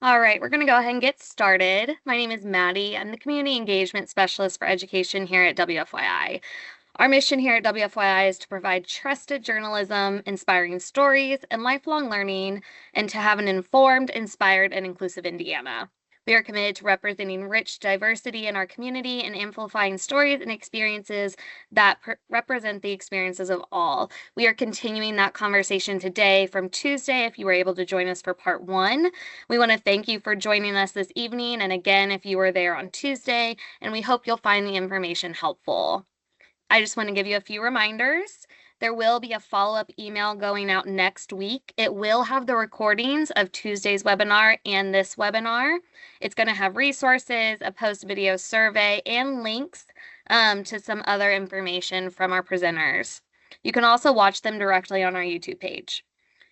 All right, we're going to go ahead and get started. My name is Maddie. I'm the Community Engagement Specialist for Education here at WFYI. Our mission here at WFYI is to provide trusted journalism, inspiring stories, and lifelong learning, and to have an informed, inspired, and inclusive Indiana. We are committed to representing rich diversity in our community and amplifying stories and experiences that represent the experiences of all. We are continuing that conversation today from Tuesday if you were able to join us for part 1. We want to thank you for joining us this evening, and again, if you were there on Tuesday, and we hope you'll find the information helpful. I just want to give you a few reminders. There will be a follow-up email going out next week. It will have the recordings of Tuesday's webinar and this webinar. It's going to have resources, a post-video survey, and links to some other information from our presenters. You can also watch them directly on our YouTube page.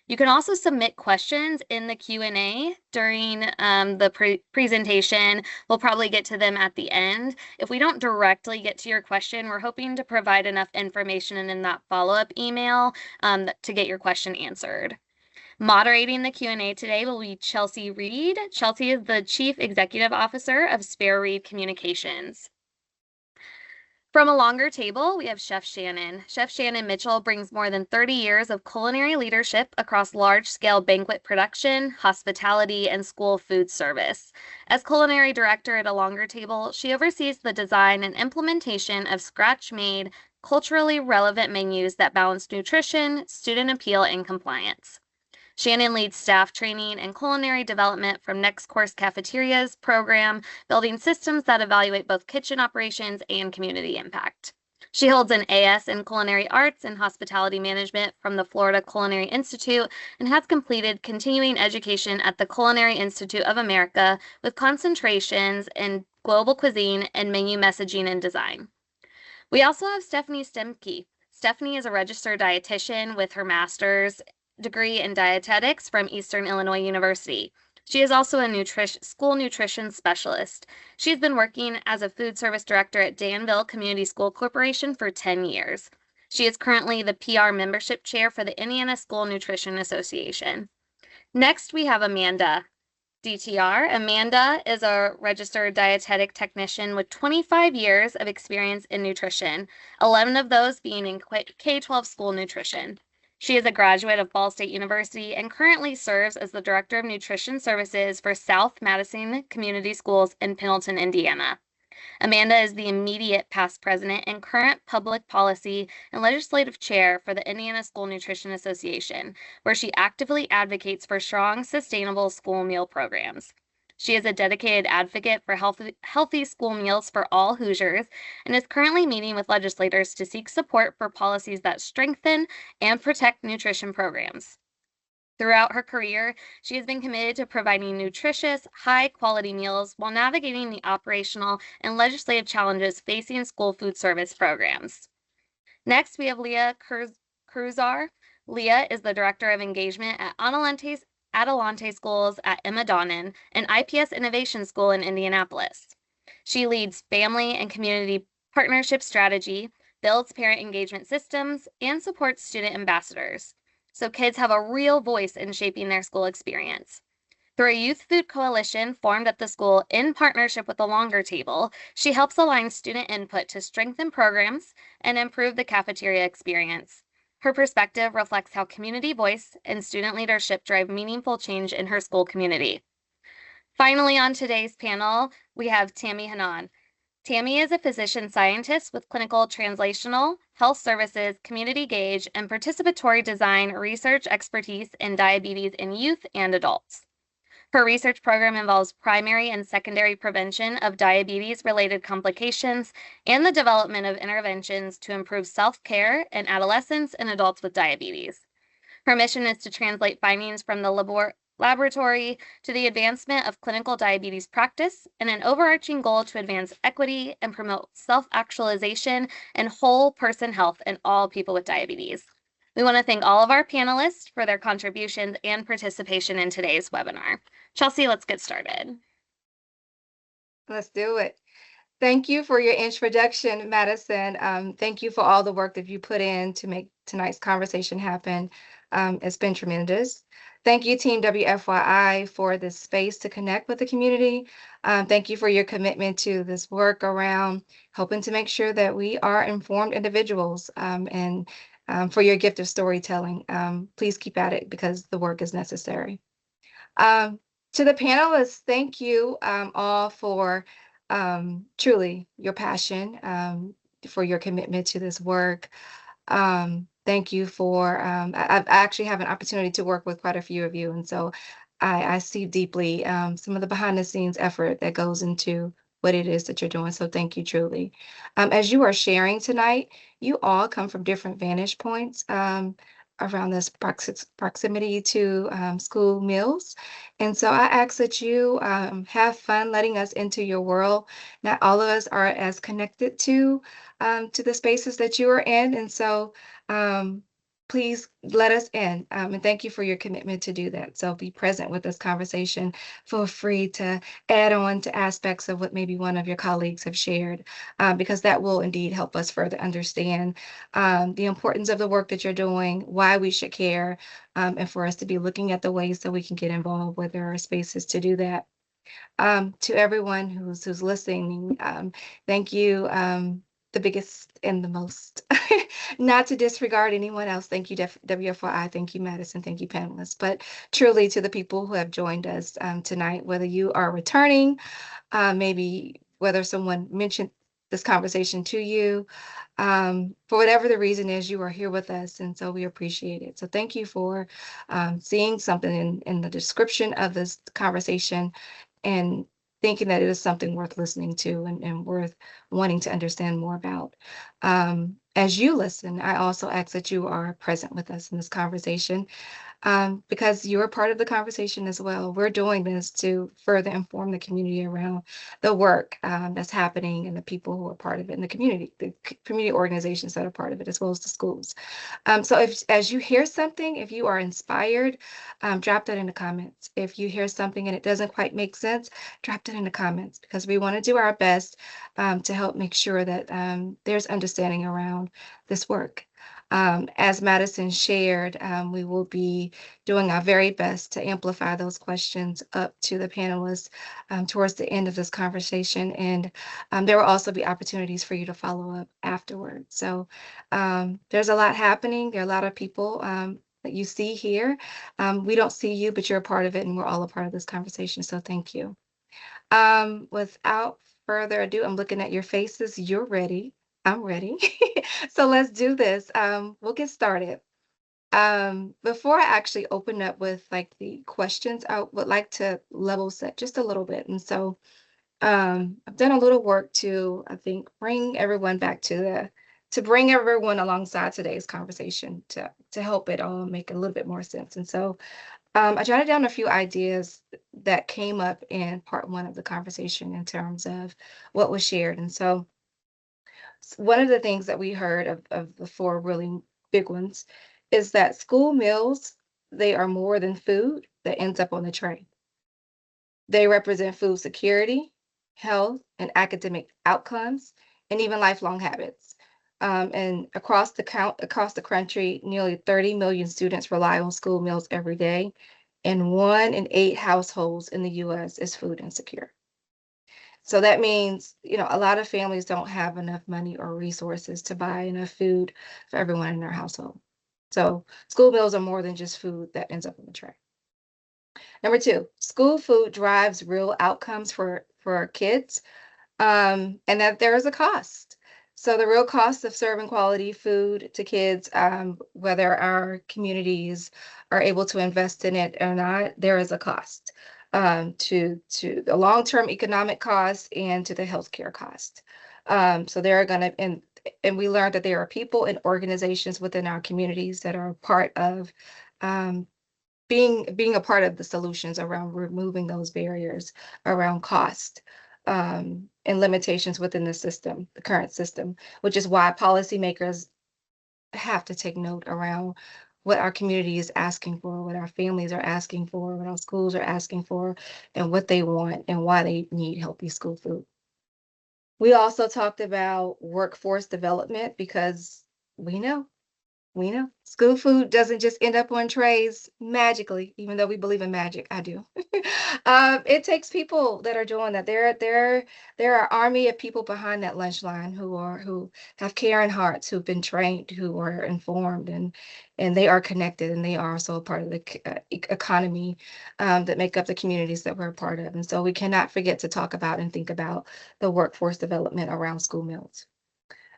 You can also submit questions in the Q&A during the presentation. We'll probably get to them at the end. If we don't directly get to your question, we're hoping to provide enough information in that follow-up email to get your question answered. Moderating the Q&A today will be Chelsea Reed. Chelsea is the Chief Executive Officer of Spare Reed Communications. From a longer table, we have Chef Shannon. Chef Shannon Mitchell brings more than 30 years of culinary leadership across large-scale banquet production, hospitality, and school food service. As culinary director at a longer table, she oversees the design and implementation of scratch-made, culturally relevant menus that balance nutrition, student appeal, and compliance. Shannon leads staff training and culinary development from Next Course Cafeteria's program, building systems that evaluate both kitchen operations and community impact. She holds an AS in Culinary Arts and Hospitality Management from the Florida Culinary Institute and has completed continuing education at the Culinary Institute of America with concentrations in global cuisine and menu messaging and design. We also have Stephanie Stemke. Stephanie is a registered dietitian with her master's degree in dietetics from Eastern Illinois University. She is also a school nutrition specialist. She's been working as a food service director at Danville Community School Corporation for 10 years. She is currently the PR membership chair for the Indiana School Nutrition Association. Next, we have Amanda DTR. Amanda is a registered dietetic technician with 25 years of experience in nutrition, 11 of those being in K-12 school nutrition. She is a graduate of Ball State University and currently serves as the Director of Nutrition Services for South Madison Community Schools in Pendleton, Indiana. Amanda is the immediate past president and current public policy and legislative chair for the Indiana School Nutrition Association, where she actively advocates for strong, sustainable school meal programs. She is a dedicated advocate for healthy school meals for all Hoosiers and is currently meeting with legislators to seek support for policies that strengthen and protect nutrition programs. Throughout her career, she has been committed to providing nutritious, high-quality meals while navigating the operational and legislative challenges facing school food service programs. Next, we have Leah Cruzar. Leah is the Director of Engagement at Adelante Schools at Emma Donnan, an IPS Innovation School in Indianapolis. She leads family and community partnership strategy, builds parent engagement systems, and supports student ambassadors, so kids have a real voice in shaping their school experience. Through a youth food coalition formed at the school in partnership with the Longer Table, she helps align student input to strengthen programs and improve the cafeteria experience. Her perspective reflects how community voice and student leadership drive meaningful change in her school community. Finally, on today's panel, we have Tammy Hanan. Tammy is a physician scientist with clinical translational, health services, community gauge, and participatory design research expertise in diabetes in youth and adults. Her research program involves primary and secondary prevention of diabetes-related complications and the development of interventions to improve self-care in adolescents and adults with diabetes. Her mission is to translate findings from the laboratory to the advancement of clinical diabetes practice and an overarching goal to advance equity and promote self-actualization and whole person health in all people with diabetes. We want to thank all of our panelists for their contributions and participation in today's webinar. Chelsea, let's get started. Let's do it. Thank you for your introduction, Madison. Thank you for all the work that you put in to make tonight's conversation happen. It's been tremendous. Thank you, Team WFYI, for this space to connect with the community. Thank you for your commitment to this work around helping to make sure that we are informed individuals, and for your gift of storytelling. Please keep at it because the work is necessary. Um, to the panelists, thank you all for truly your passion, for your commitment to this work. Thank you for, I actually have an opportunity to work with quite a few of you. And so I see deeply some of the behind the scenes effort that goes into what it is that you're doing. So thank you truly. As you are sharing tonight, you all come from different vantage points around this proximity to school meals. And so I ask that you have fun letting us into your world. Not all of us are as connected to the spaces that you are in. And so um, please let us in. And thank you for your commitment to do that. So be present with this conversation. Feel free to add on to aspects of what maybe one of your colleagues have shared, because that will indeed help us further understand the importance of the work that you're doing, why we should care, and for us to be looking at the ways that we can get involved where there are spaces to do that. To everyone who's listening, thank you. The biggest and the most, not to disregard anyone else. Thank you, WFYI. Thank you, Madison. Thank you, panelists. But truly, to the people who have joined us tonight, whether you are returning, maybe whether someone mentioned this conversation to you, for whatever the reason is, you are here with us, and so we appreciate it. So thank you for seeing something in the description of this conversation and thinking that it is something worth listening to and worth wanting to understand more about. As you listen, I also ask that you are present with us in this conversation, because you're part of the conversation as well. We're doing this to further inform the community around the work that's happening and the people who are part of it in the community, the community organizations that are part of it, as well as the schools. So if, as you hear something, if you are inspired, drop that in the comments. If you hear something and it doesn't quite make sense, drop that in the comments, because we want to do our best to help make sure that there's understanding around this work. As Madison shared, we will be doing our very best to amplify those questions up to the panelists towards the end of this conversation. And there will also be opportunities for you to follow up afterwards. So there's a lot happening. There are a lot of people that you see here. We don't see you, but you're a part of it, and we're all a part of this conversation. So thank you. Without further ado, I'm looking at your faces. You're ready. I'm ready. So let's do this. We'll get started. Before I actually open up with like the questions, I would like to level set just a little bit. And so I've done a little work to, I think, bring everyone back to bring everyone alongside today's conversation to help it all make a little bit more sense. And so I jotted down a few ideas that came up in part one of the conversation in terms of what was shared. And so one of the things that we heard of the four really big ones is that school meals, they are more than food that ends up on the tray. They represent food security, health, and academic outcomes, and even lifelong habits. And across the country, nearly 30 million students rely on school meals every day, and 1 in 8 households in the U.S. is food insecure. So that means, a lot of families don't have enough money or resources to buy enough food for everyone in their household. So school meals are more than just food that ends up on the tray. Number two, school food drives real outcomes for our kids, and that there is a cost. So the real cost of serving quality food to kids, whether our communities are able to invest in it or not, there is a cost to the long-term economic cost and to the healthcare cost. So there are going to, and we learned that there are people and organizations within our communities that are part of um, being a part of the solutions around removing those barriers around cost, and limitations within the system, the current system, which is why policymakers have to take note around what our community is asking for, what our families are asking for, what our schools are asking for, and what they want and why they need healthy school food. We also talked about workforce development because we know We know school food doesn't just end up on trays magically, even though we believe in magic. I do. It takes people that are doing that. There are army of people behind that lunch line who have caring hearts, who've been trained, who are informed, and they are connected, and they are also a part of the economy that make up the communities that we're a part of. And so we cannot forget to talk about and think about the workforce development around school meals.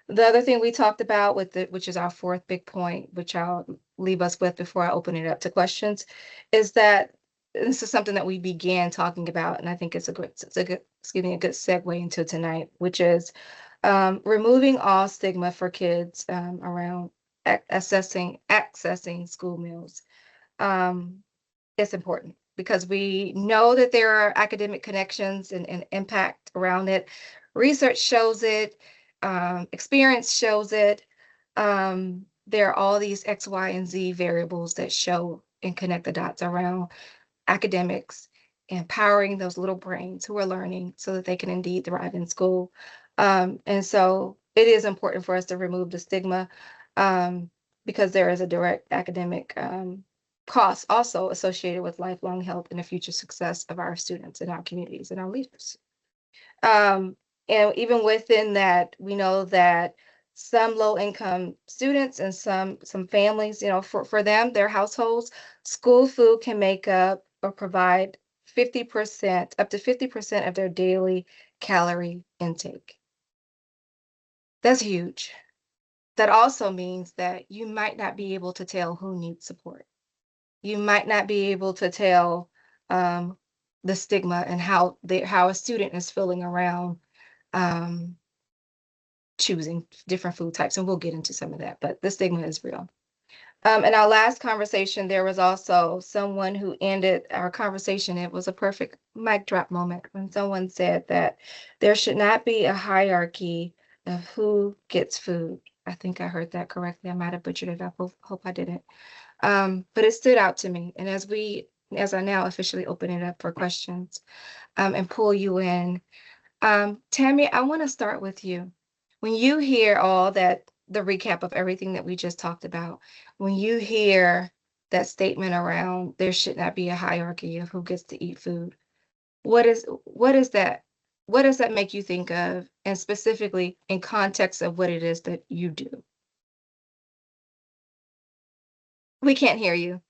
The other thing we talked about which is our fourth big point, which I'll leave us with before I open it up to questions, is that this is something that we began talking about, and I think it's a good, excuse me, a good segue into tonight, which is removing all stigma for kids around accessing school meals. Um, it's important because we know that there are academic connections and impact around it. Research shows it, experience shows it. There are all these X, Y, and Z variables that show and connect the dots around academics, empowering those little brains who are learning so that they can indeed thrive in school. And so it is important for us to remove the stigma um, because there is a direct academic cost also associated with lifelong health and the future success of our students and our communities and our leaders. Um, and even within that, we know that some low income students and some families, for them, their households, school food can make up or provide 50%, up to 50% of their daily calorie intake. That's huge. That also means that you might not be able to tell who needs support. You might not be able to tell um, the stigma and how a student is feeling around um, choosing different food types, and we'll get into some of that, but the stigma is real. In our last conversation, there was also someone who ended our conversation. It was a perfect mic drop moment when someone said that there should not be a hierarchy of who gets food. I think I heard that correctly. I might have butchered it. Hope I didn't. But it stood out to me. And as I now officially open it up for questions, and pull you in, Tammy, I want to start with you. When you hear all that, the recap of everything that we just talked about, when you hear that statement around there should not be a hierarchy of who gets to eat food, what is that? What does that make you think of? And specifically in context of what it is that you do? We can't hear you.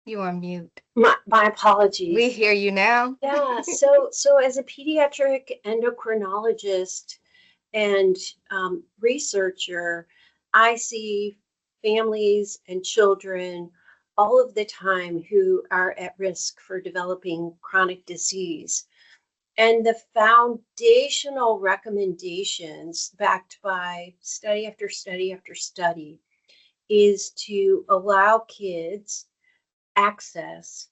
You are mute. My We apologies. hear you now. Yeah, so as a pediatric endocrinologist and researcher, I see families and children all of the time who are at risk for developing chronic disease. And the foundational recommendations, backed by study after study after study, is to allow kids access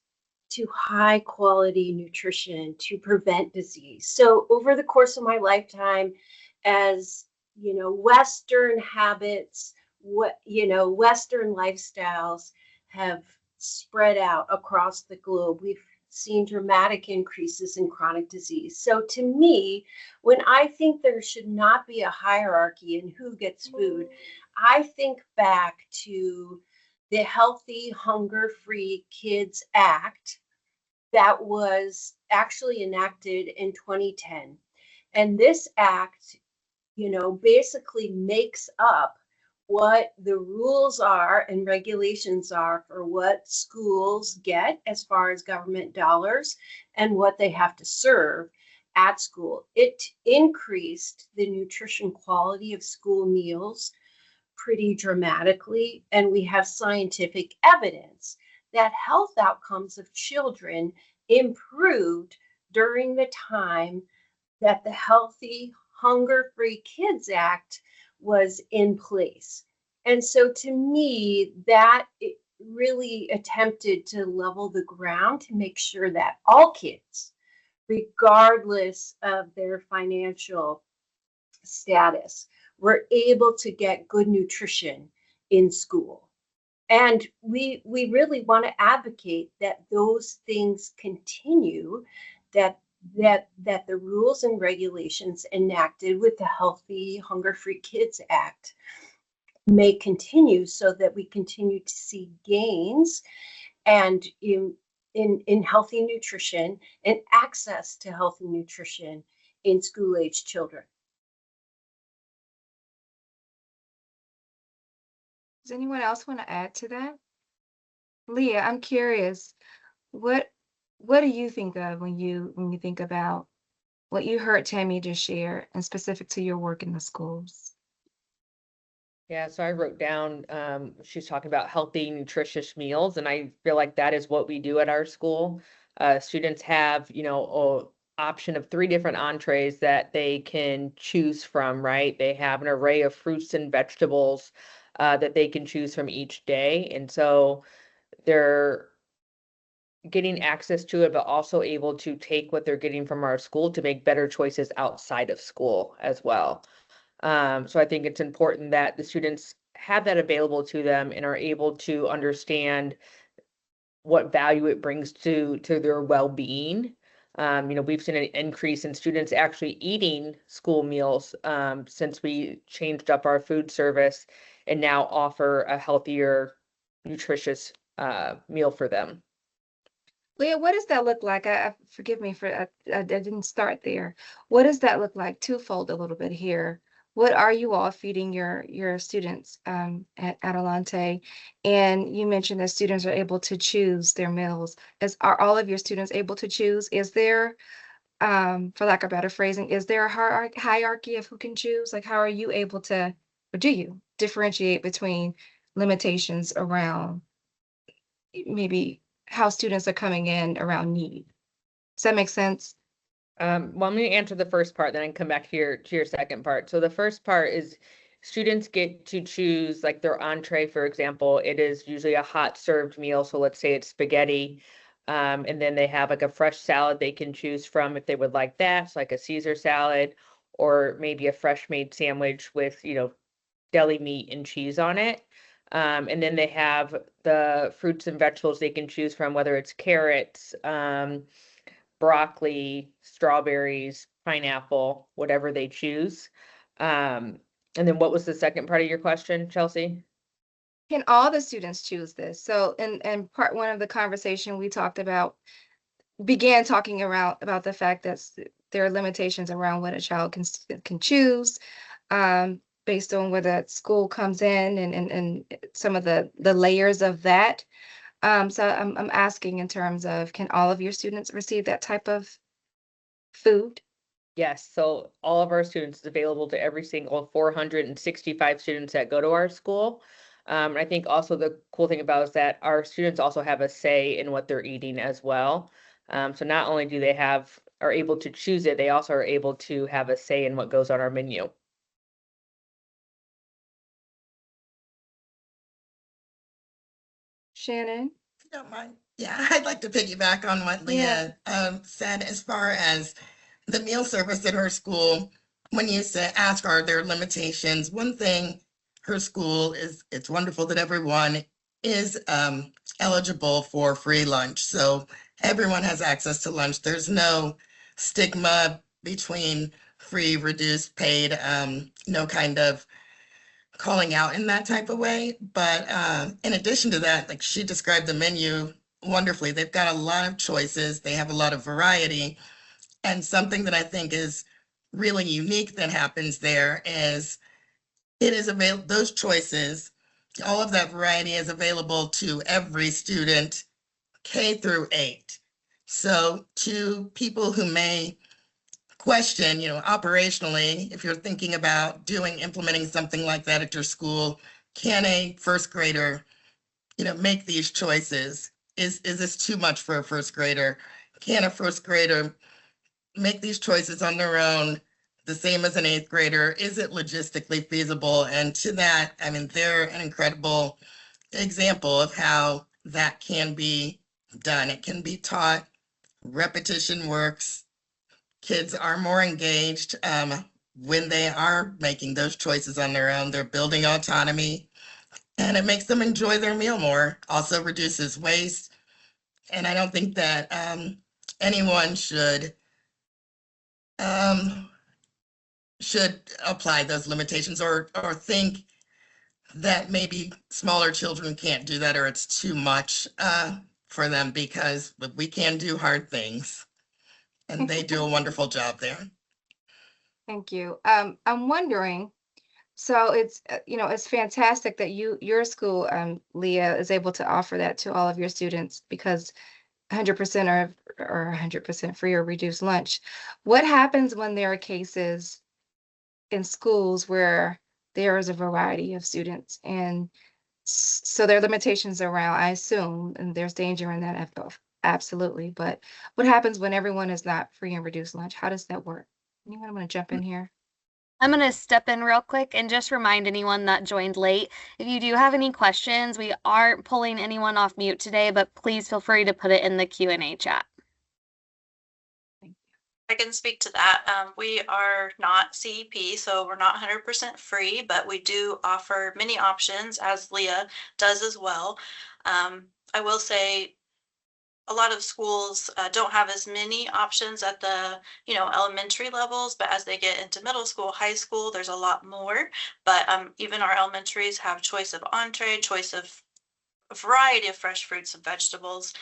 to high quality nutrition to prevent disease. So over the course of my lifetime, as Western habits, Western lifestyles have spread out across the globe, we've seen dramatic increases in chronic disease. So to me, when I think there should not be a hierarchy in who gets food, I think back to the Healthy Hunger Free Kids Act that was actually enacted in 2010. And this act, basically makes up what the rules are and regulations are for what schools get as far as government dollars and what they have to serve at school. It increased the nutrition quality of school meals pretty dramatically, and we have scientific evidence that health outcomes of children improved during the time that the Healthy Hunger Free Kids Act was in place. And so to me, that it really attempted to level the ground to make sure that all kids, regardless of their financial status, were able to get good nutrition in school. And we really want to advocate that those things continue, that that the rules and regulations enacted with the Healthy Hunger Free Kids Act may continue so that we continue to see gains and in healthy nutrition and access to healthy nutrition in school-age children. Does anyone else want to add to that? Leah, I'm curious, what what do you think of when you think about what you heard Tammy just share and specific to your work in the schools? Yeah, so I wrote down, she's talking about healthy, nutritious meals, and I feel like that is what we do at our school. Students have, a option of 3 different entrees that they can choose from, right? They have an array of fruits and vegetables that they can choose from each day. And so they're getting access to it, but also able to take what they're getting from our school to make better choices outside of school as well. So I think it's important that the students have that available to them and are able to understand what value it brings to their well-being. We've seen an increase in students actually eating school meals since we changed up our food service and now offer a healthier, nutritious meal for them. Leah, what does that look like? Forgive me for I didn't start there. What does that look like? Twofold a little bit here. What are you all feeding your students at Adelante? And you mentioned that students are able to choose their meals. Are all of your students able to choose? Is there, for lack of better phrasing, is there a hierarchy of who can choose? Like, how are you able to, or do you differentiate between limitations around maybe how students are coming in around need? Does that make sense? Well, I'm going to answer the first part, then I can come back to your second part. So the first part is students get to choose like their entree, for example. It is usually a hot served meal. So let's say it's spaghetti. And then they have like a fresh salad they can choose from if they would like that. So like a Caesar salad or maybe a fresh made sandwich with, deli meat and cheese on it. And then they have the fruits and vegetables they can choose from, whether it's carrots, broccoli, strawberries, pineapple, whatever they choose. And then what was the second part of your question, Chelsea? Can all the students choose this? So in part one of the conversation, we began talking around about the fact that there are limitations around what a child can choose, based on where the school comes in and some of the layers of that. So I'm asking in terms of, can all of your students receive that type of food? Yes, so all of our students is available to every single 465 students that go to our school. And I think also the cool thing about is that our students also have a say in what they're eating as well. So not only do they are able to choose it, they also are able to have a say in what goes on our menu. Shannon? If you don't mind. Yeah, I'd like to piggyback on what Yeah. Leah said as far as the meal service at her school. When you ask, are there limitations? One thing, her school is, it's wonderful that everyone is eligible for free lunch. So everyone has access to lunch. There's no stigma between free, reduced, paid, no kind of calling out in that type of way. But in addition to that, like she described the menu wonderfully. They've got a lot of choices. They have a lot of variety. And something that I think is really unique that happens there is it is available, those choices, all of that variety is available to every student, K through 8. So to people who may question, operationally, if you're thinking about implementing something like that at your school, can a first grader, make these choices? Is this too much for a first grader? Can a first grader make these choices on their own, the same as an 8th grader? Is it logistically feasible? And to that, I mean, they're an incredible example of how that can be done. It can be taught. Repetition works. Kids are more engaged when they are making those choices on their own. They're building autonomy and it makes them enjoy their meal more. Also reduces waste. And I don't think that anyone should apply those limitations or think that maybe smaller children can't do that or it's too much for them because we can do hard things and they do a wonderful job there. Thank you. I'm wondering, so it's it's fantastic that your school, Leah, is able to offer that to all of your students because 100% or 100% free or reduced lunch. What happens when there are cases in schools where there is a variety of students and so there are limitations around, I assume, and there's danger in that, absolutely. But what happens when everyone is not free and reduced lunch? How does that work? Anyone want to jump in here? I'm going to step in real quick and just remind anyone that joined late, if you do have any questions, we aren't pulling anyone off mute today, but please feel free to put it in the Q&A chat. I can speak to that. We are not CEP, so we're not 100% free, but we do offer many options, as Leah does as well. I will say a lot of schools don't have as many options at the elementary levels, but as they get into middle school, high school, there's a lot more. But even our elementaries have choice of entree, choice of a variety of fresh fruits and vegetables.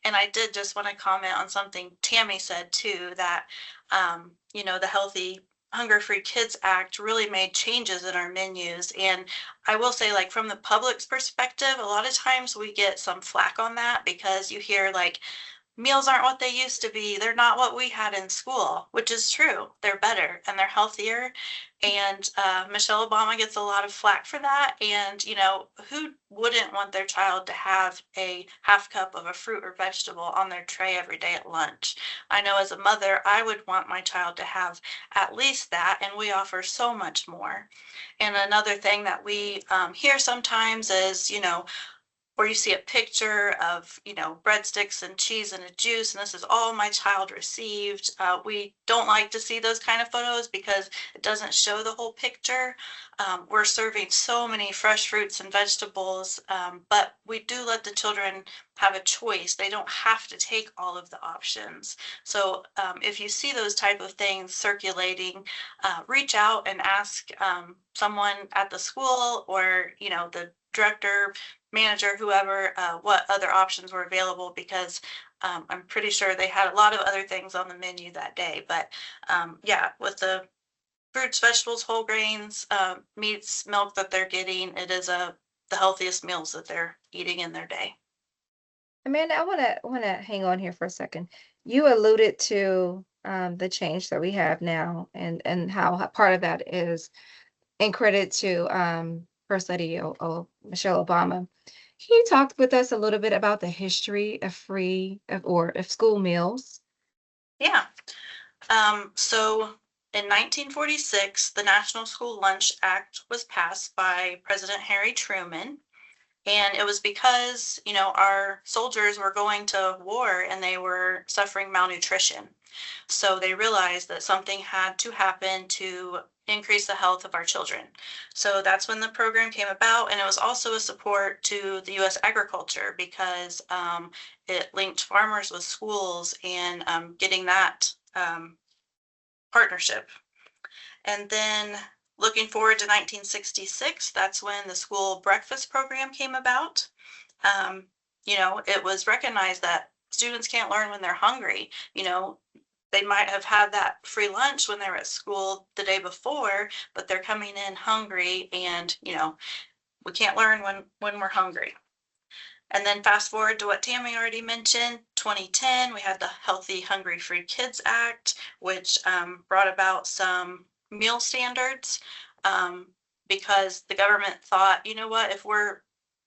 And I did just want to comment on something Tammy said too, that, the Healthy Hunger Free Kids Act really made changes in our menus. And I will say, like, from the public's perspective, a lot of times we get some flack on that because you hear like, meals aren't what they used to be. They're not what we had in school, which is true. They're better and they're healthier. And Michelle Obama gets a lot of flack for that. And, who wouldn't want their child to have a half cup of a fruit or vegetable on their tray every day at lunch? I know as a mother, I would want my child to have at least that. And we offer so much more. And another thing that we hear sometimes is, where you see a picture of, breadsticks and cheese and a juice, and this is all my child received. We don't like to see those kind of photos because it doesn't show the whole picture. We're serving so many fresh fruits and vegetables, but we do let the children have a choice. They don't have to take all of the options. So if you see those type of things circulating, reach out and ask someone at the school or, the director, manager, whoever, what other options were available, because I'm pretty sure they had a lot of other things on the menu that day. But yeah, with the fruits, vegetables, whole grains, meats, milk that they're getting, it is the healthiest meals that they're eating in their day. Amanda, I wanna hang on here for a second. You alluded to the change that we have now and how part of that is in credit to First Lady Michelle Obama. Can you talk with us a little bit about the history of of school meals? Yeah. So in 1946, the National School Lunch Act was passed by President Harry Truman. And it was because, our soldiers were going to war and they were suffering malnutrition. So they realized that something had to happen to increase the health of our children. So that's when the program came about. And it was also a support to the U.S. agriculture because it linked farmers with schools and getting that partnership. And then looking forward to 1966, that's when the school breakfast program came about. It was recognized that students can't learn when they're hungry. They might have had that free lunch when they were at school the day before, but they're coming in hungry and, we can't learn when we're hungry. And then fast forward to what Tammy already mentioned, 2010, we had the Healthy Hungry Free Kids Act, which brought about some meal standards because the government thought, you know what, if we're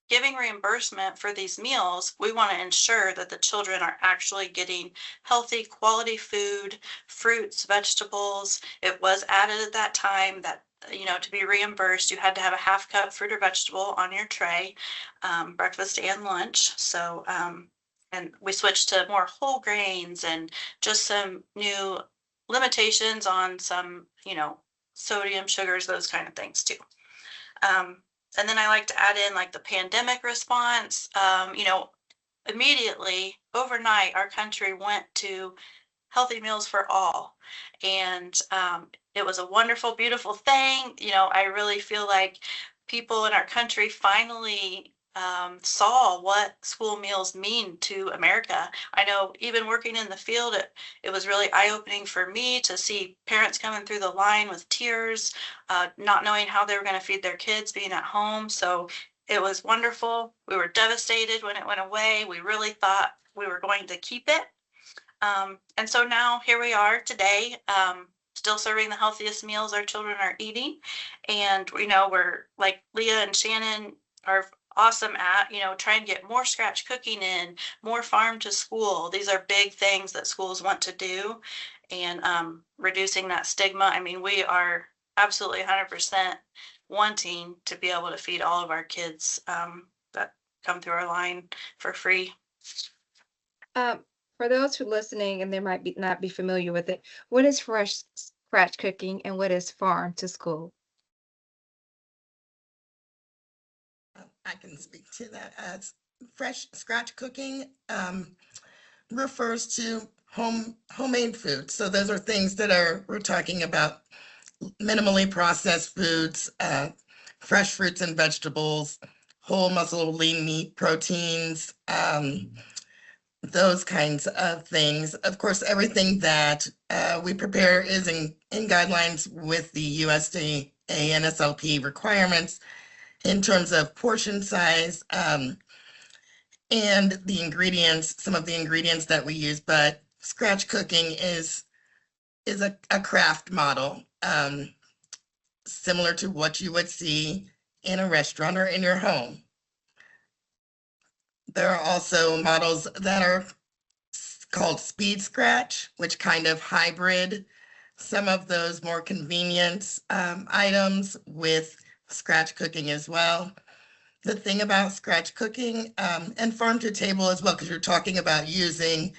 giving reimbursement for these meals, we want to ensure that the children are actually getting healthy, quality food, fruits, vegetables. It was added at that time that, to be reimbursed, you had to have a half cup fruit or vegetable on your tray, breakfast and lunch. So, and we switched to more whole grains and just some new limitations on some, sodium, sugars, those kind of things too. And then I like to add in like the pandemic response. Immediately overnight, our country went to healthy meals for all. And it was a wonderful, beautiful thing. I really feel like people in our country finally saw what school meals mean to America. I know even working in the field, it was really eye-opening for me to see parents coming through the line with tears, not knowing how they were going to feed their kids being at home. So it was wonderful. We were devastated when it went away. We really thought we were going to keep it. And so now here we are today, still serving the healthiest meals our children are eating. And, we're like Leah and Shannon are awesome at, trying to get more scratch cooking in, more farm to school. These are big things that schools want to do, and reducing that stigma. I mean, we are absolutely 100% wanting to be able to feed all of our kids that come through our line for free. For those who are listening and they might not be familiar with it, what is fresh scratch cooking and what is farm to school? I can speak to that. As fresh scratch cooking refers to homemade food. So those are things that we're talking about minimally processed foods, fresh fruits and vegetables, whole muscle, lean meat, proteins, those kinds of things. Of course, everything that we prepare is in guidelines with the USDA and SLP requirements in terms of portion size and the ingredients, some of the ingredients that we use. But scratch cooking is a craft model, similar to what you would see in a restaurant or in your home. There are also models that are called speed scratch, which kind of hybrid some of those more convenient items with scratch cooking as well. The thing about scratch cooking and farm to table as well, because you're talking about using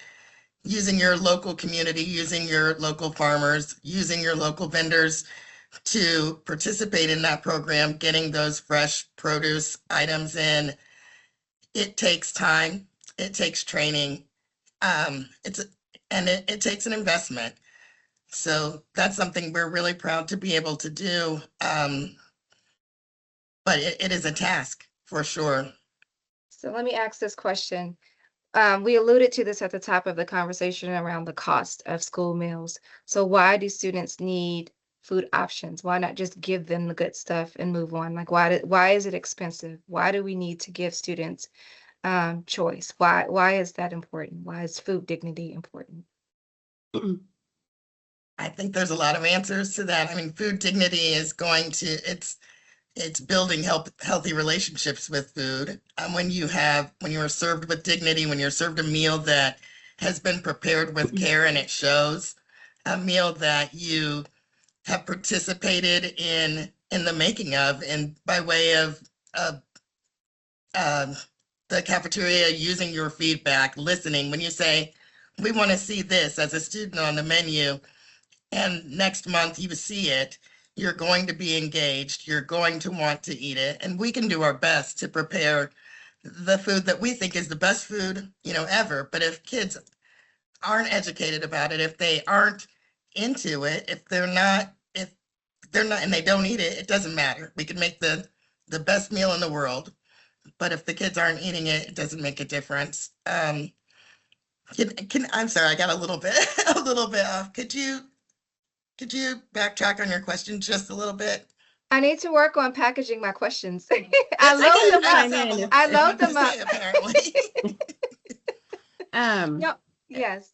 your local community, using your local farmers, using your local vendors to participate in that program, getting those fresh produce items in. It takes time, it takes training, it takes an investment. So that's something we're really proud to be able to do. But it is a task for sure. So let me ask this question. We alluded to this at the top of the conversation around the cost of school meals. So why do students need food options? Why not just give them the good stuff and move on? Like why is it expensive? Why do we need to give students choice? Why is that important? Why is food dignity important? I think there's a lot of answers to that. I mean, food dignity is it's building healthy relationships with food. When you are served with dignity, when you're served a meal that has been prepared with care and it shows, a meal that you have participated in the making of, and by way of the cafeteria, using your feedback, listening. When you say, we want to see this as a student on the menu, and next month you see it, you're going to be engaged, you're going to want to eat it, and we can do our best to prepare the food that we think is the best food, ever. But if kids aren't educated about it, if they aren't into it, if they're not, and they don't eat it, it doesn't matter. We can make the best meal in the world, but if the kids aren't eating it, it doesn't make a difference. I'm sorry, I got a little bit off. Could you backtrack on your question just a little bit? I need to work on packaging my questions. I load them up. Apparently. Yes.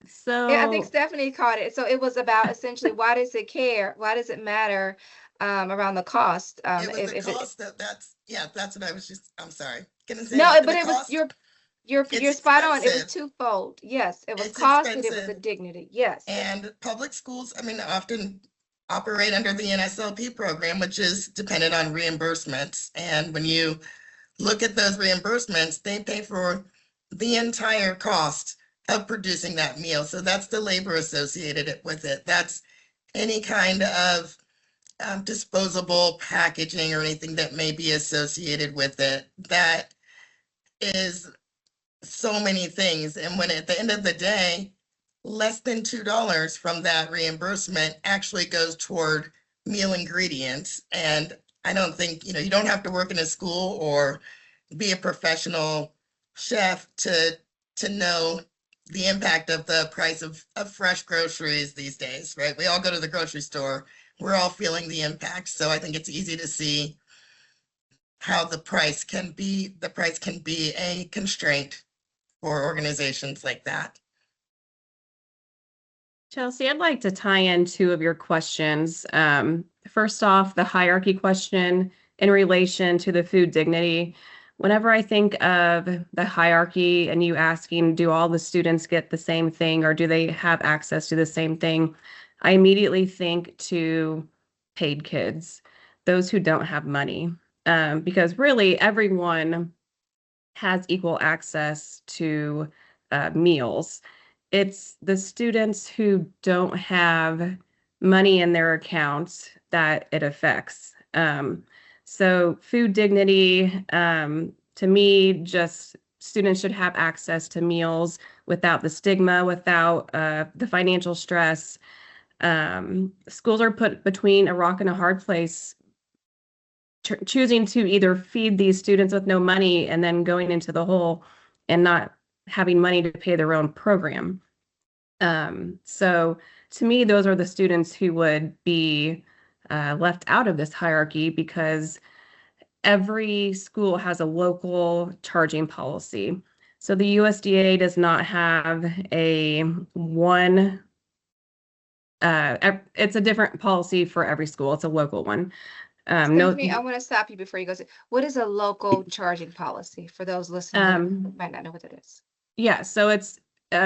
So I think Stephanie caught it. So it was about essentially why does it care? Why does it matter around the cost? It was the cost that's what I was just, I'm sorry. Gonna say no, the but it was cost, you're spot on. It was expensive. twofold. Yes, it was It's cost and it was the expensive. dignity. Yes. And public schools, often operate under the NSLP program, which is dependent on reimbursements. And when you look at those reimbursements, they pay for the entire cost of producing that meal. So that's the labor associated with it. That's any kind of disposable packaging or anything that may be associated with it. That is so many things. And when at the end of the day, less than $2 from that reimbursement actually goes toward meal ingredients. And I don't think, you don't have to work in a school or be a professional chef to know the impact of the price of fresh groceries these days, right? We all go to the grocery store. We're all feeling the impact. So I think it's easy to see how the price can be a constraint for organizations like that. Chelsea, I'd like to tie in two of your questions. First off, the hierarchy question in relation to the food dignity. Whenever I think of the hierarchy and you asking, do all the students get the same thing or do they have access to the same thing? I immediately think to paid kids, those who don't have money. Because really everyone has equal access to meals. It's the students who don't have money in their accounts that it affects. So food dignity, to me, just students should have access to meals without the stigma, without the financial stress. Schools are put between a rock and a hard place, choosing to either feed these students with no money and then going into the hole and not having money to pay their own program. So to me, those are the students who would be left out of this hierarchy because every school has a local charging policy. So the USDA does not have a one, it's a different policy for every school. It's a local one. Excuse me, I want to stop you before you go. What is a local charging policy for those listening who might not know what it is? Yeah, so it's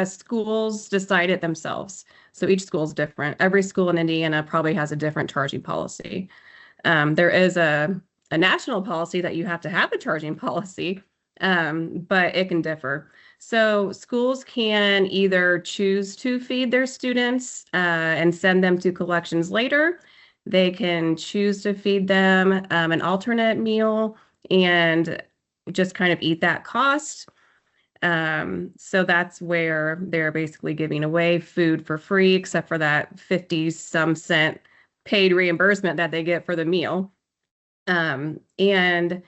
schools decide it themselves. So each school is different. Every school in Indiana probably has a different charging policy. There is a national policy that you have to have a charging policy, but it can differ. So schools can either choose to feed their students and send them to collections later. They can choose to feed them an alternate meal and just kind of eat that cost. So that's where they're basically giving away food for free, except for that 50 some cent paid reimbursement that they get for the meal. And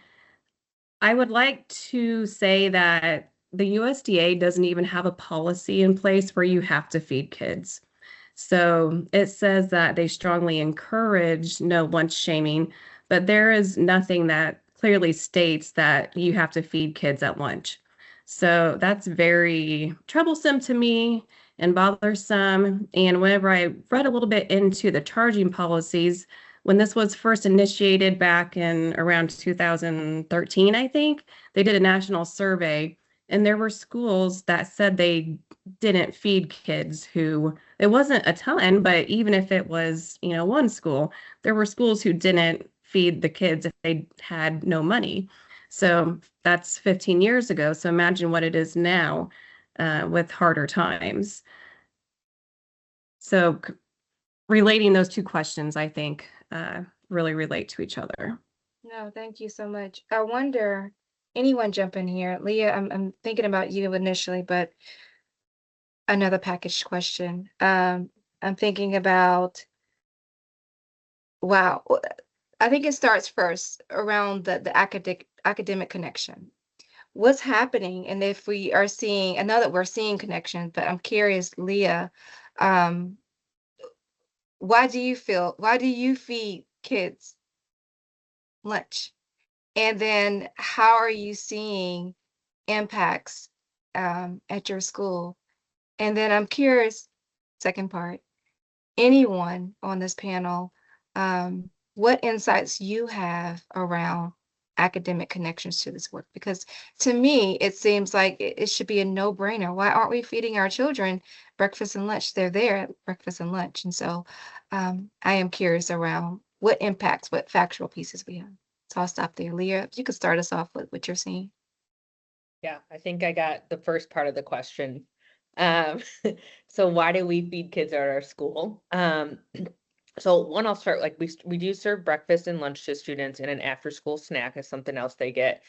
I would like to say that the USDA doesn't even have a policy in place where you have to feed kids. So it says that they strongly encourage no lunch shaming, but there is nothing that clearly states that you have to feed kids at lunch. So that's very troublesome to me and bothersome. And whenever I read a little bit into the charging policies, when this was first initiated back in around 2013, I think, they did a national survey and there were schools that said they didn't feed kids who, it wasn't a ton, but even if it was, one school, there were schools who didn't feed the kids if they had no money. So that's 15 years ago. So imagine what it is now with harder times. So relating those two questions, I think, really relate to each other. No, thank you so much. I wonder, anyone jump in here? Leah, I'm thinking about you initially, but another packaged question. I'm thinking about, wow, I think it starts first around the academic connection. What's happening? And if we are seeing, I know that we're seeing connections, but I'm curious, Leah, why do you feed kids lunch? And then how are you seeing impacts at your school? And then I'm curious, second part, anyone on this panel, what insights you have around academic connections to this work? Because to me, it seems like it should be a no-brainer. Why aren't we feeding our children breakfast and lunch? They're there at breakfast and lunch. And so I am curious around what impacts, what factual pieces we have. So I'll stop there. Leah, if you could start us off with what you're seeing. Yeah, I think I got the first part of the question. So why do we feed kids at our school? So one, I'll start, like we do serve breakfast and lunch to students, and an after school snack is something else they get.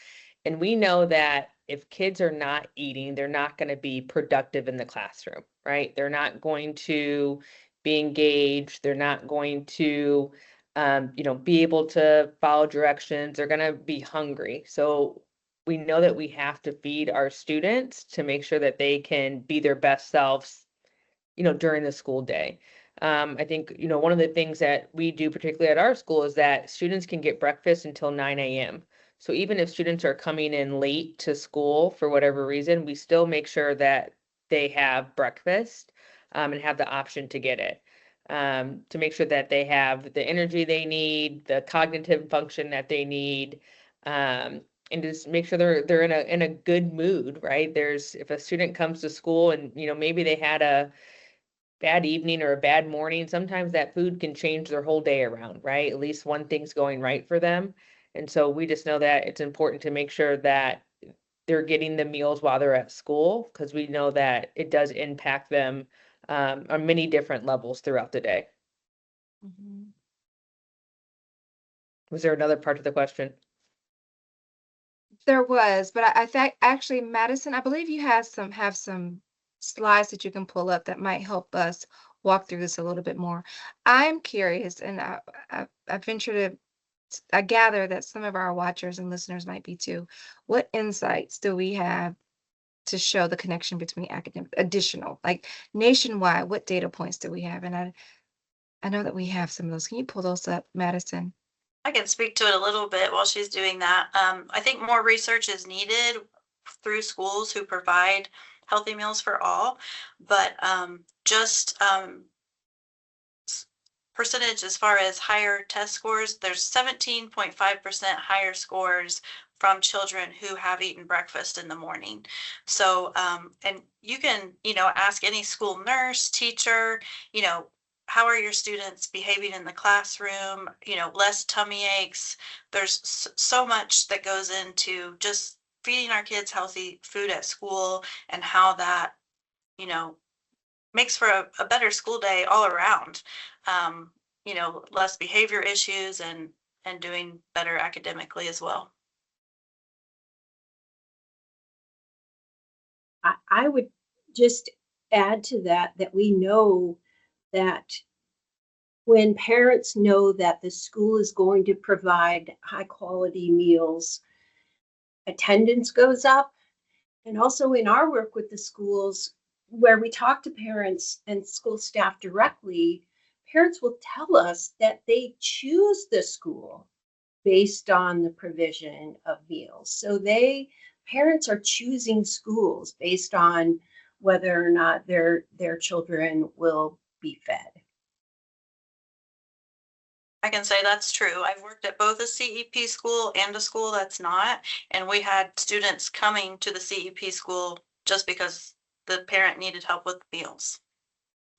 And we know that if kids are not eating, they're not going to be productive in the classroom, right? They're not going to be engaged. They're not going to be able to follow directions. They're going to be hungry. So we know that we have to feed our students to make sure that they can be their best selves, during the school day. I think, one of the things that we do, particularly at our school, is that students can get breakfast until 9 a.m. So even if students are coming in late to school for whatever reason, we still make sure that they have breakfast, and have the option to get it, to make sure that they have the energy they need, the cognitive function that they need, and just make sure they're in a good mood, right? If a student comes to school and maybe they had a bad evening or a bad morning, sometimes that food can change their whole day around, right? At least one thing's going right for them. And so we just know that it's important to make sure that they're getting the meals while they're at school, because we know that it does impact them, on many different levels throughout the day. Mhm. Was there another part of the question? There was, but I think actually, Madison, I believe you have some slides that you can pull up that might help us walk through this a little bit more. I'm curious, and I venture to, I gather that some of our watchers and listeners might be too. What insights do we have to show the connection between academic, additional, like nationwide? What data points do we have? And I know that we have some of those. Can you pull those up, Madison? I can speak to it a little bit while she's doing that. I think more research is needed through schools who provide healthy meals for all, but just percentage as far as higher test scores, there's 17.5% higher scores from children who have eaten breakfast in the morning. So, and you can, ask any school nurse, teacher, how are your students behaving in the classroom? Less tummy aches. There's so much that goes into just feeding our kids healthy food at school, and how that, you know, makes for a better school day all around. Less behavior issues, and doing better academically as well. I would just add to that we know that when parents know that the school is going to provide high quality meals, attendance goes up. And also in our work with the schools, where we talk to parents and school staff directly, parents will tell us that they choose the school based on the provision of meals. So parents are choosing schools based on whether or not their children will be fed. I can say that's true. I've worked at both a CEP school and a school that's not, and we had students coming to the CEP school just because the parent needed help with meals.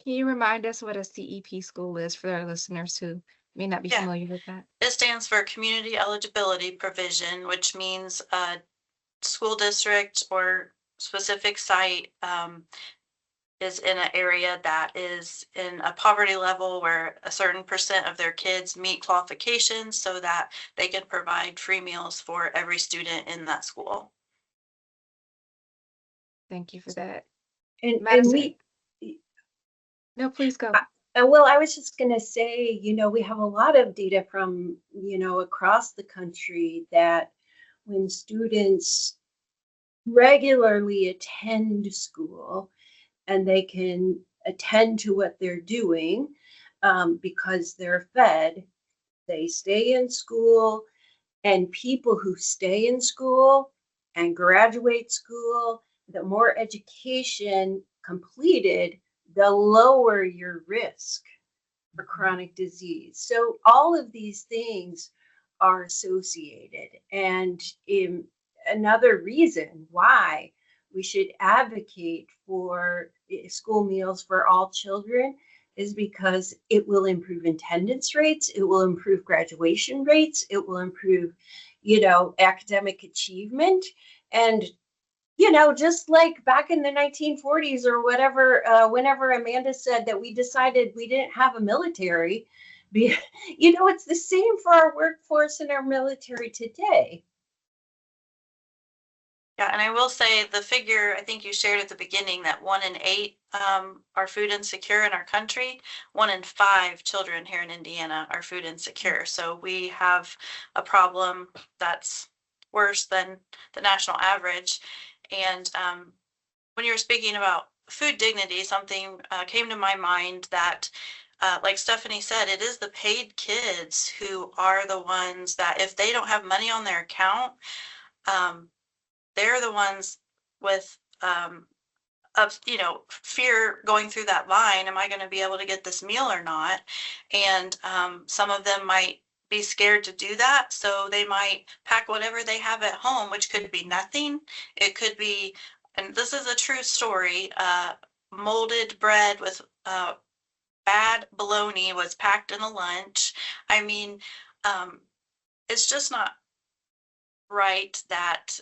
Can you remind us what a CEP school is for our listeners who may not be Yeah, familiar with that? it stands for Community Eligibility Provision, which means a school district or specific site is in an area that is in a poverty level where a certain percent of their kids meet qualifications, so that they can provide free meals for every student in that school. Thank you for that. And Madison, we no, please go. well, I was just going to say, we have a lot of data from, across the country that when students regularly attend school and they can attend to what they're doing, because they're fed, they stay in school. And people who stay in school and graduate school, the more education completed, the lower your risk for chronic disease. So all of these things are associated. And another reason why we should advocate for school meals for all children is because it will improve attendance rates, it will improve graduation rates, it will improve, academic achievement. And just like back in the 1940s or whatever, whenever Amanda said that we decided we didn't have a military, it's the same for our workforce and our military today. Yeah, and I will say the figure I think you shared at the beginning that 1 in 8 are food insecure in our country. 1 in 5 children here in Indiana are food insecure. So we have a problem that's worse than the national average. And when you were speaking about food dignity, something came to my mind that, like Stephanie said, it is the paid kids who are the ones that if they don't have money on their account, um, they're the ones with of fear going through that line. Am I going to be able to get this meal or not? And some of them might be scared to do that, so they might pack whatever they have at home, which could be nothing. It could be, and this is a true story, molded bread with bad bologna was packed in a lunch. I mean, um, it's just not right that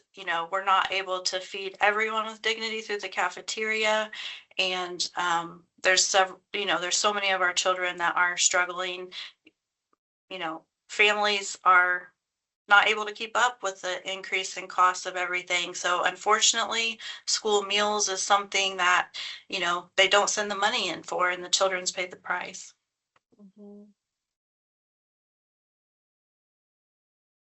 we're not able to feed everyone with dignity through the cafeteria. And there's several, there's so many of our children that are struggling. Families are not able to keep up with the increase in cost of everything. So unfortunately, school meals is something that they don't send the money in for, and the children's pay the price. Mhm.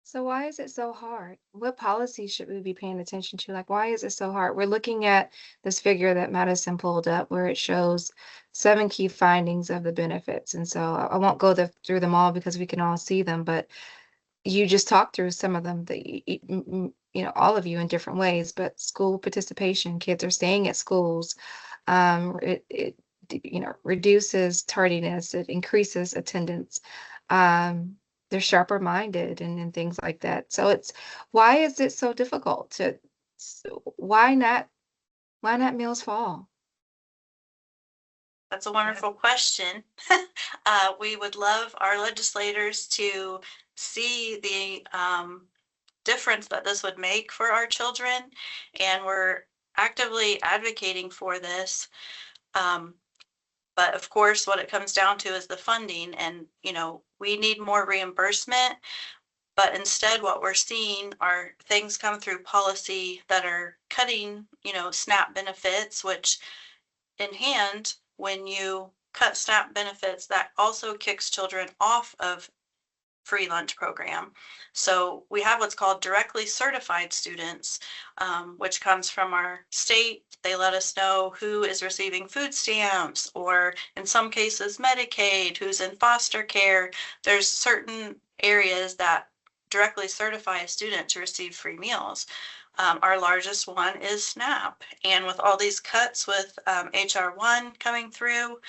So why is it so hard? What policies should we be paying attention to? Like, why is it so hard? We're looking at this figure that Madison pulled up where it shows 7 key findings of the benefits. And so I won't go through them all because we can all see them, but you just talked through some of them that all of you in different ways, but school participation, kids are staying at schools. It reduces tardiness, it increases attendance. Um, they're sharper minded and things like that. So why is it so difficult why not meals fall? That's a wonderful question. We would love our legislators to see the difference that this would make for our children, and we're actively advocating for this. But of course, what it comes down to is the funding, and we need more reimbursement. But instead, what we're seeing are things come through policy that are cutting, SNAP benefits, which in hand, when you cut SNAP benefits, that also kicks children off of free lunch program. So we have what's called directly certified students, which comes from our state. They let us know who is receiving food stamps, or in some cases Medicaid, who's in foster care. There's certain areas that directly certify a student to receive free meals. Our largest one is SNAP. And with all these cuts with HR1 coming through,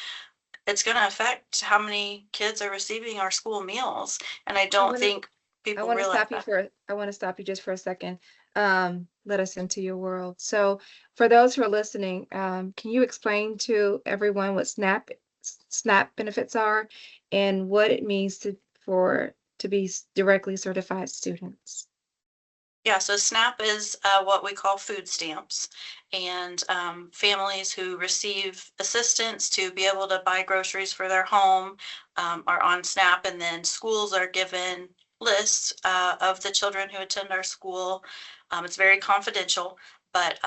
it's going to affect how many kids are receiving our school meals. And I I don't want to think I people want to realize stop you that. for I want to stop you just for a second. Let us into your world. So for those who are listening, can you explain to everyone what SNAP benefits are and what it means to be directly certified students? Yeah, so SNAP is what we call food stamps. And families who receive assistance to be able to buy groceries for their home are on SNAP. And then schools are given lists of the children who attend our school. It's very confidential, but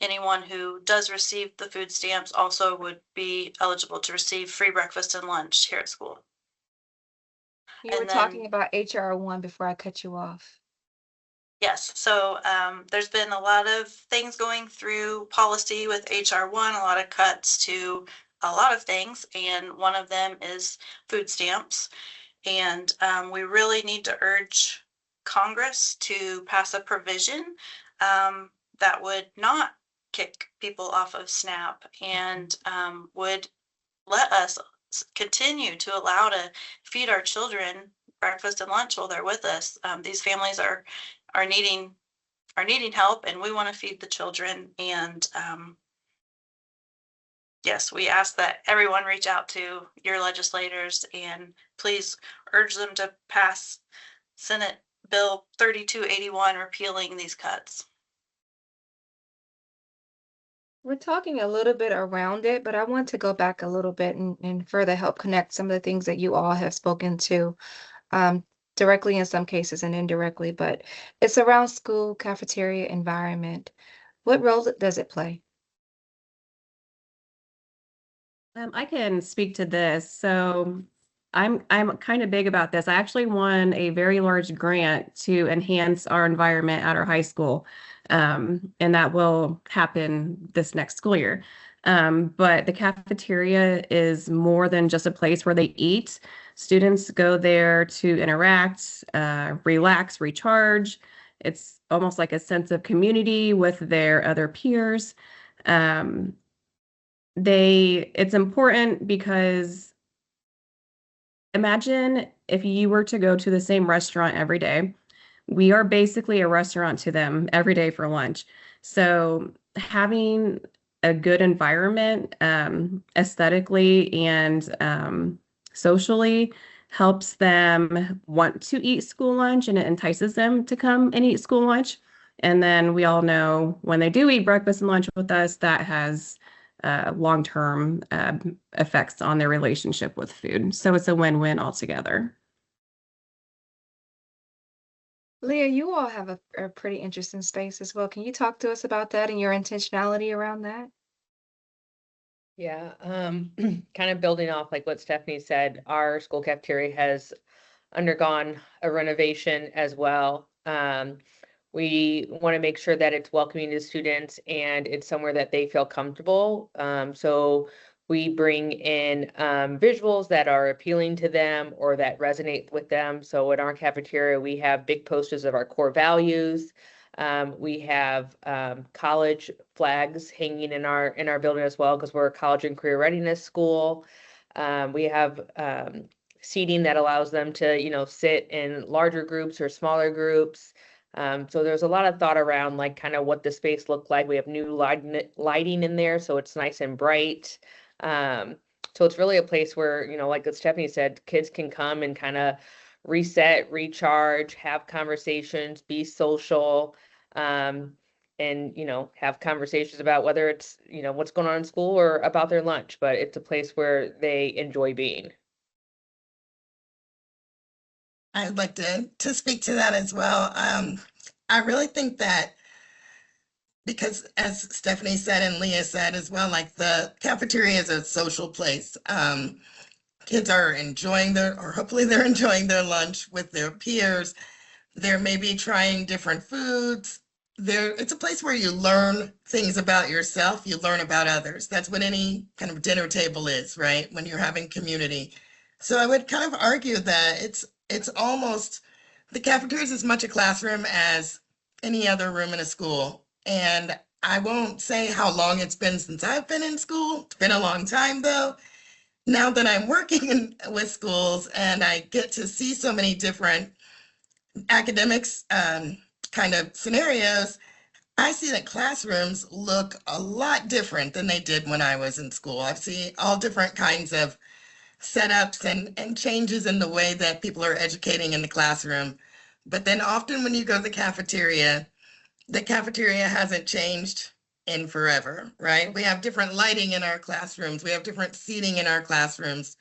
anyone who does receive the food stamps also would be eligible to receive free breakfast and lunch here at school. You were And then talking about HR1 before I cut you off. yes, so there's been a lot of things going through policy with HR1, a lot of cuts to a lot of things, and one of them is food stamps. And we really need to urge Congress to pass a provision that would not kick people off of SNAP and would let us continue to allow to feed our children breakfast and lunch while they're with us. These families are needing help, and we want to feed the children. And yes, we ask that everyone reach out to your legislators and please urge them to pass Senate Bill 3281 repealing these cuts. We're talking a little bit around it, but I want to go back a little bit and further help connect some of the things that you all have spoken to. directly in some cases and indirectly, but it's around school cafeteria environment. What role does it play? I can speak to this. So I'm kind of big about this. I actually won a very large grant to enhance our environment at our high school. And that will happen this next school year. But the cafeteria is more than just a place where they eat. Students go there to interact, relax, recharge. It's almost like a sense of community with their other peers. Um, it's important because imagine if you were to go to the same restaurant every day. We are basically a restaurant to them every day for lunch. So having a good environment, aesthetically and socially, helps them want to eat school lunch, and it entices them to come and eat school lunch. And then we all know when they do eat breakfast and lunch with us, that has long-term effects on their relationship with food. So it's a win-win altogether. Leah, you all have a pretty interesting space as well. Can you talk to us about that and your intentionality around that? Yeah, kind of building off like what Stephanie said, our school cafeteria has undergone a renovation as well. We want to make sure that it's welcoming to students and it's somewhere that they feel comfortable. So we bring in visuals that are appealing to them or that resonate with them. So in our cafeteria, we have big posters of our core values. We have college flags hanging in our building as well because we're a college and career readiness school. We have seating that allows them to, sit in larger groups or smaller groups. So there's a lot of thought around like kind of what the space looked like. We have new lighting in there, so it's nice and bright. So it's really a place where, like Stephanie said, kids can come and kind of reset, recharge, have conversations, be social, and, have conversations about whether it's, what's going on in school or about their lunch, but it's a place where they enjoy being. I'd like to speak to that as well. I really think that because as Stephanie said and Leah said as well, like the cafeteria is a social place. Kids are enjoying or hopefully they're enjoying their lunch with their peers. They're maybe trying different foods. It's a place where you learn things about yourself, you learn about others. That's what any kind of dinner table is, right? When you're having community. So I would kind of argue that it's almost the cafeteria is as much a classroom as any other room in a school. And I won't say how long it's been since I've been in school. It's been a long time though. Now that I'm working with schools and I get to see so many different academics kind of scenarios, I see that classrooms look a lot different than they did when I was in school. I see all different kinds of setups and changes in the way that people are educating in the classroom. But then often when you go to the cafeteria hasn't changed in forever, right? We have different lighting in our classrooms. We have different seating in our classrooms.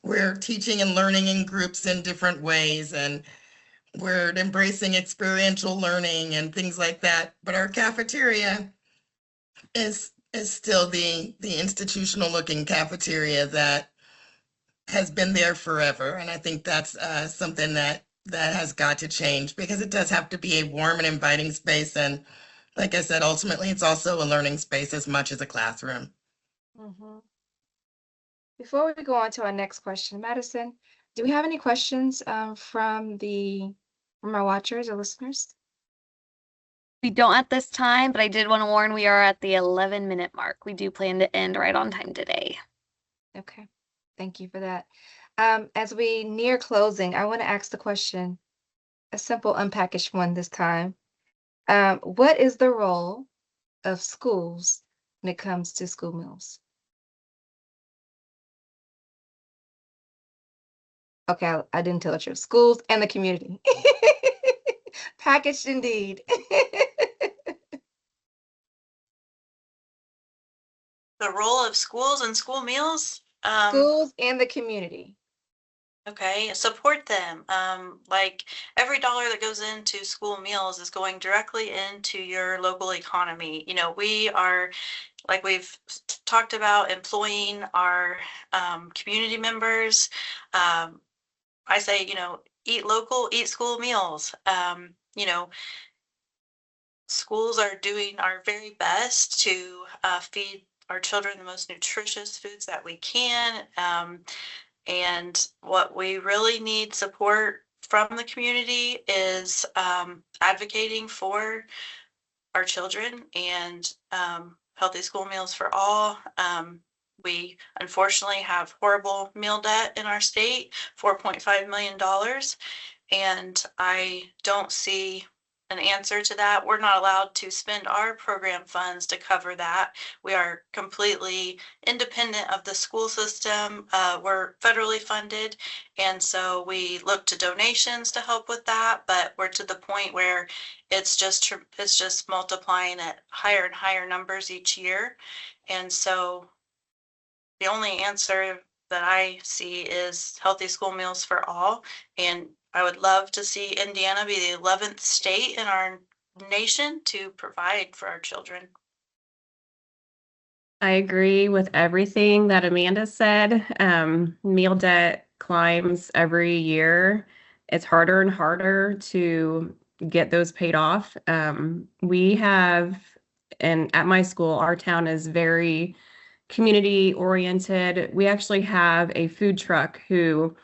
We're teaching and learning in groups in different ways, and we're embracing experiential learning and things like that. But our cafeteria is still the institutional looking cafeteria that has been there forever. And I think that's something that has got to change because it does have to be a warm and inviting space. And like I said, ultimately, it's also a learning space as much as a classroom. Mhm. Before we go on to our next question, Madison, do we have any questions from our watchers or listeners? We don't at this time, but I did want to warn we are at the 11-minute mark. We do plan to end right on time today. Okay, thank you for that. As we near closing, I want to ask the question, a simple unpackaged one this time. What is the role of schools when it comes to school meals? Okay, I didn't tell the truth. Schools and the community. Packaged indeed. The role of schools and school meals. Schools and the community. Okay, support them. Like every dollar that goes into school meals is going directly into your local economy. You know, we are, like we've talked about, employing our community members. I say, you know, eat local, eat school meals. You know, schools are doing our very best to feed our children the most nutritious foods that we can. And what we really need support from the community is advocating for our children and healthy school meals for all. We unfortunately have horrible meal debt in our state, $4.5 million. And I don't see an answer to that. We're not allowed to spend our program funds to cover that. We are completely independent of the school system. We're federally funded, and so we look to donations to help with that. But we're to the point where it's just multiplying at higher and higher numbers each year, and so the only answer that I see is healthy school meals for all. And I would love to see Indiana be the 11th state in our nation to provide for our children. I agree with everything that Amanda said. Meal debt climbs every year. It's harder and harder to get those paid off. We have, and at my school, our town is very community oriented. We actually have a food truck who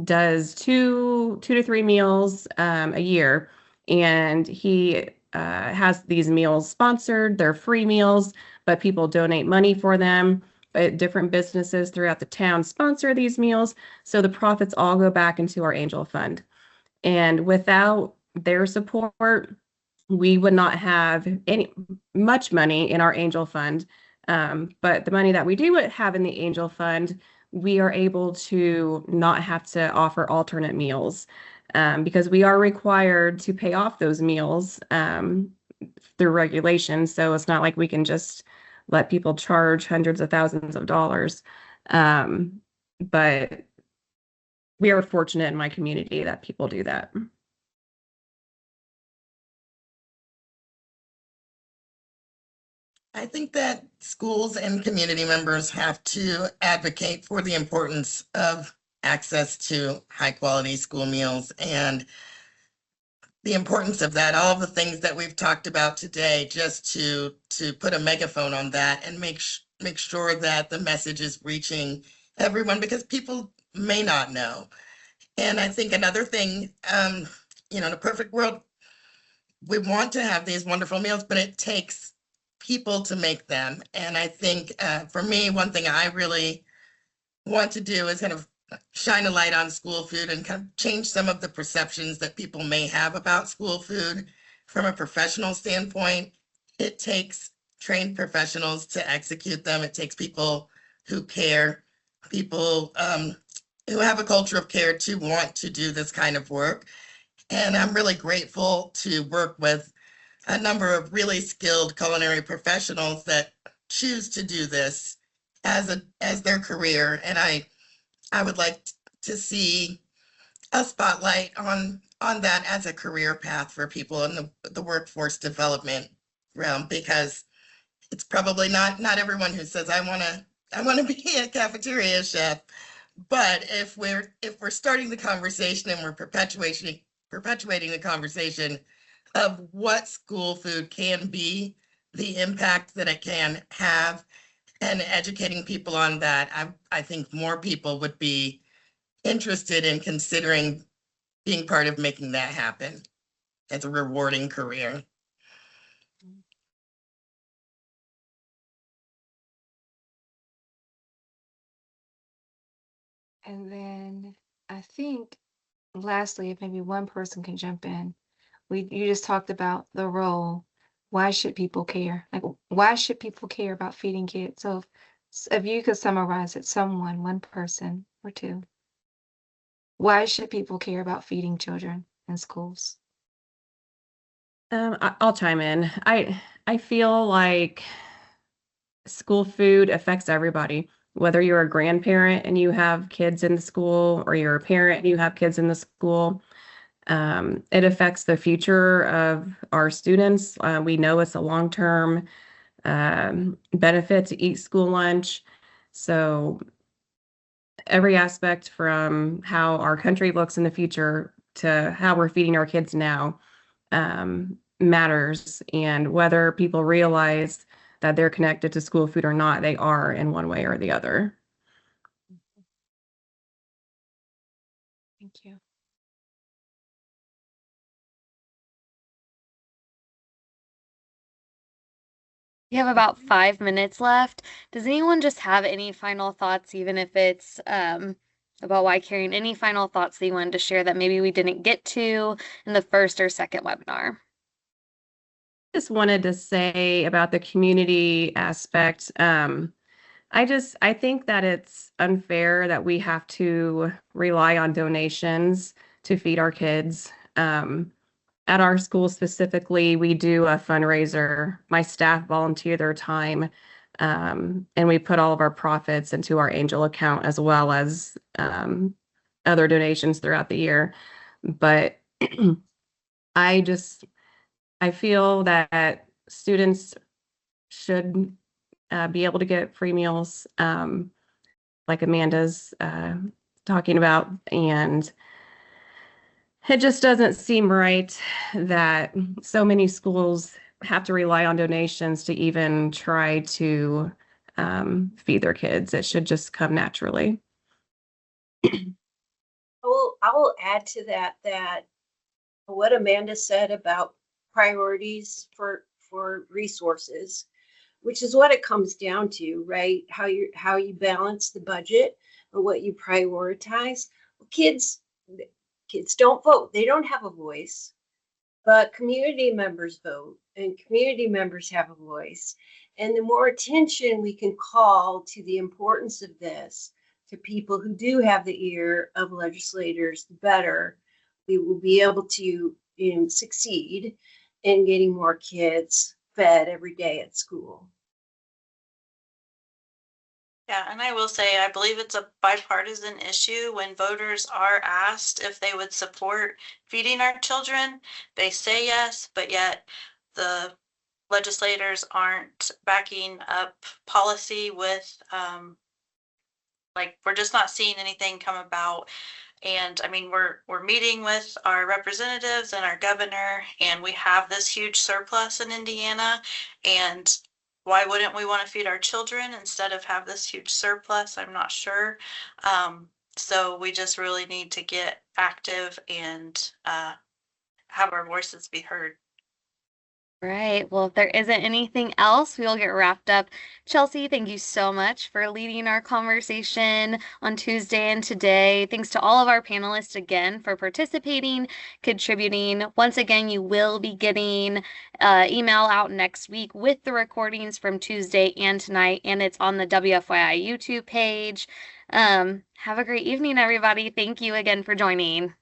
does two to three meals a year, and he has these meals sponsored. They're free meals, but people donate money for them. But different businesses throughout the town sponsor these meals, so the profits all go back into our angel fund. And without their support, we would not have any much money in our angel fund. But the money that we do have in the angel fund, we are able to not have to offer alternate meals, because we are required to pay off those meals through regulations. So it's not like we can just let people charge hundreds of thousands of dollars. But we are fortunate in my community that people do that. I think that schools and community members have to advocate for the importance of access to high quality school meals and the importance of that, all the things that we've talked about today, just to put a megaphone on that and make sure that the message is reaching everyone, because people may not know. And I think another thing, in a perfect world, we want to have these wonderful meals, but it takes people to make them. And I think for me, one thing I really want to do is kind of shine a light on school food and kind of change some of the perceptions that people may have about school food from a professional standpoint. It takes trained professionals to execute them. It takes people who care, people who have a culture of care to want to do this kind of work. And I'm really grateful to work with a number of really skilled culinary professionals that choose to do this as their career. And I would like to see a spotlight on that as a career path for people in the workforce development realm, because it's probably not everyone who says I want to be a cafeteria chef. But if we're starting the conversation and we're perpetuating the conversation of what school food can be, the impact that it can have, and educating people on that, I think more people would be interested in considering being part of making that happen as a rewarding career. And then I think lastly, if maybe one person can jump in, you just talked about the role. Why should people care? Like, why should people care about feeding kids? So if you could summarize it, one person or two, why should people care about feeding children in schools? I'll chime in. I feel like school food affects everybody. whether you're a grandparent and you have kids in the school, or you're a parent and you have kids in the school. It affects the future of our students. We know it's a long-term benefit to eat school lunch. So every aspect from how our country looks in the future to how we're feeding our kids now matters. And whether people realize that they're connected to school food or not, they are in one way or the other. Thank you. We have about 5 minutes left. Does anyone just have any final thoughts, even if it's about why caring? Any final thoughts that you wanted to share that maybe we didn't get to in the first or second webinar? Just wanted to say about the community aspect. I think that it's unfair that we have to rely on donations to feed our kids. At our school specifically, we do a fundraiser. My staff volunteer their time, and we put all of our profits into our Angel account as well as other donations throughout the year. But I just I feel that students should be able to get free meals, like Amanda's talking about, and it just doesn't seem right that so many schools have to rely on donations to even try to feed their kids. It should just come naturally. I will add to that what Amanda said about priorities for resources, which is what it comes down to, right? How you balance the budget and what you prioritize. Kids don't vote. They don't have a voice, but community members vote, and community members have a voice. And the more attention we can call to the importance of this to people who do have the ear of legislators, the better we will be able to succeed in getting more kids fed every day at school. Yeah, and I will say, I believe it's a bipartisan issue. When voters are asked if they would support feeding our children, they say yes, but yet the legislators aren't backing up policy with, like, we're just not seeing anything come about. And I mean, we're meeting with our representatives and our governor, and we have this huge surplus in Indiana. And why wouldn't we want to feed our children instead of have this huge surplus? I'm not sure. So we just really need to get active and have our voices be heard. Right. Well, if there isn't anything else, we'll get wrapped up. Chelsea, thank you so much for leading our conversation on Tuesday and today. Thanks to all of our panelists again for participating, contributing. Once again, you will be getting email out next week with the recordings from Tuesday and tonight, and it's on the WFYI YouTube page. Have a great evening, everybody. Thank you again for joining.